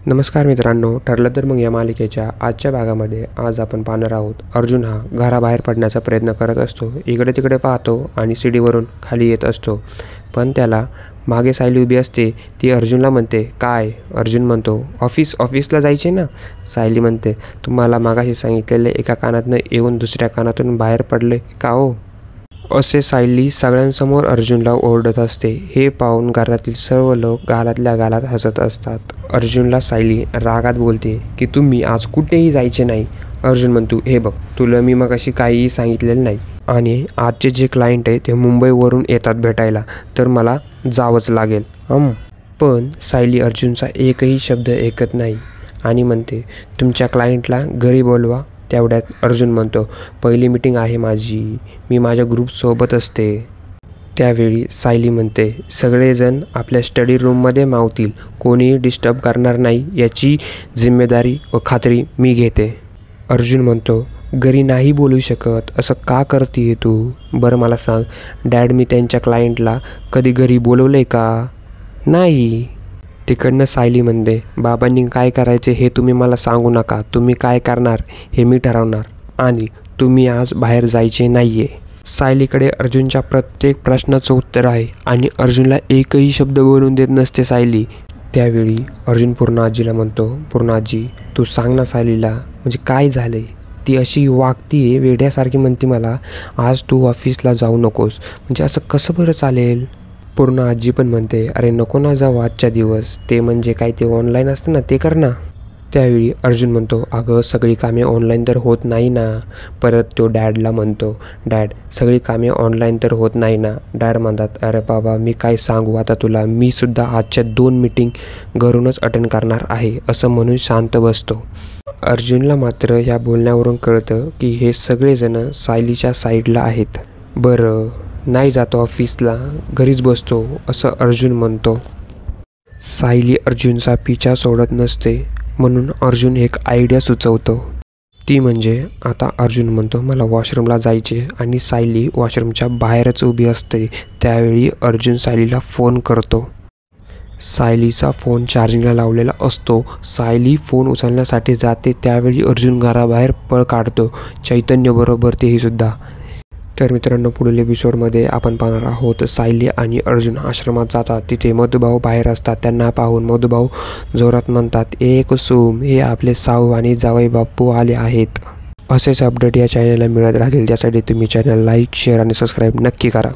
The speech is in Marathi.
नमस्कार मित्रांनो, ठरलं तर मग या मालिकेच्या आजच्या भागामध्ये आज आपण पाहणार आहोत. अर्जुन हा घराबाहेर पडण्याचा प्रयत्न करत असतो. इकडे तिकडे पाहतो आणि सीडीवरून खाली येत असतो, पण त्याला मागे सायली उभी असते. ती अर्जुनला म्हणते, काय? अर्जुन म्हणतो, ऑफिसला जायचे ना. सायली म्हणते, तुम्हाला मागाशी सांगितलेले एका कानातनं येऊन दुसऱ्या कानातून बाहेर पडले का हो? असे सायली सगळ्यांसमोर अर्जुनला ओरडत असते. हे पाहून घरातील सर्व लोक गालातल्या गालात हसत असतात. अर्जुनला सायली रागात बोलते की तुम्ही आज कुठेही जायचे नाही. अर्जुन म्हणतो, हे बघ, तुला मी मगाशी काहीही सांगितलेलं नाही आणि आजचे जे क्लायंट आहे ते मुंबईवरून येतात भेटायला, तर मला जावंच लागेल. पण सायली अर्जुनचा एकही शब्द ऐकत नाही आणि म्हणते, तुमच्या क्लायंटला घरी बोलवा. तेवढ्यात अर्जुन म्हणतो, पहिली मीटिंग आहे माझी, मी माझ्या ग्रुपसोबत असते. त्यावेळी सायली म्हणते, सगळेजण आपल्या स्टडी रूममध्ये मावतील, कोणीही डिस्टर्ब करणार नाही याची जिम्मेदारी व खात्री मी घेते. अर्जुन म्हणतो, घरी नाही बोलू शकत असं का करते तू? बरं मला सांग, डॅड मी त्यांच्या क्लायंटला कधी घरी बोलवलं आहे का? नाही. तिकडनं सायली म्हणते, बाबांनी काय करायचे हे तुम्ही मला सांगू नका. तुम्ही काय करणार हे मी ठरवणार आणि तुम्ही आज बाहेर जायचे नाही आहे. सायलीकडे अर्जुनच्या प्रत्येक प्रश्नाचं उत्तर आहे आणि अर्जुनला एकही शब्द बोलून देत नसते सायली. त्यावेळी अर्जुन पूर्णा आजीला म्हणतो, पूर्णा आजी, तू सांग ना सायलीला, म्हणजे काय झालं आहे? ती अशी वागती वेड्यासारखी म्हणते मला, आज तू ऑफिसला जाऊ नकोस. म्हणजे असं कसं बरं चालेल? पूर्ण आजी पण म्हणते, अरे नको ना जाऊ आजच्या दिवस, ते म्हणजे काय ते ऑनलाईन असतं ना, ते कर ना. त्यावेळी अर्जुन म्हणतो, अगं सगळी कामे ऑनलाईन तर होत नाही ना. परत तो डॅडला म्हणतो, डॅड सगळी कामे ऑनलाईन तर होत नाही ना. डॅड म्हणतात, अरे बाबा मी काय सांगू आता तुला, मी सुद्धा आजच्या 2 मीटिंग घरूनच अटेंड करणार आहे असं म्हणून शांत बसतो. अर्जुनला मात्र ह्या बोलण्यावरून कळतं की हे सगळेजण सायलीच्या साईडला आहेत. बरं नाही जातो ऑफिसला, घरीच बसतो असं अर्जुन म्हणतो. सायली अर्जुनचा पिछा सोडत नसते, म्हणून अर्जुन एक आयडिया सुचवतो. ती म्हणजे, आता अर्जुन म्हणतो मला वॉशरूमला जायचे आणि सायली वॉशरूमच्या बाहेरच उभी असते. त्यावेळी अर्जुन सायलीला फोन करतो. सायलीचा फोन चार्जिंगला लावलेला असतो. सायली फोन उचलण्यासाठी जाते त्यावेळी अर्जुन घराबाहेर पळ काढतो, चैतन्यबरोबर तेही सुद्धा. तर मित्रांनो, पुढील एपिसोडमध्ये आपण पाहणार आहोत सायली आणि अर्जुन आश्रमात जातात. तिथे मधुभाऊ बाहेर असतात. त्यांना पाहून मधुभाऊ जोरात म्हणतात, ए कुसुम, हे आपले साऊ आणि जावई बापू आले आहेत. असेच अपडेट या चॅनलला मिळत राहतील. त्यासाठी तुम्ही चॅनल लाईक, शेअर आणि सबस्क्राईब नक्की करा.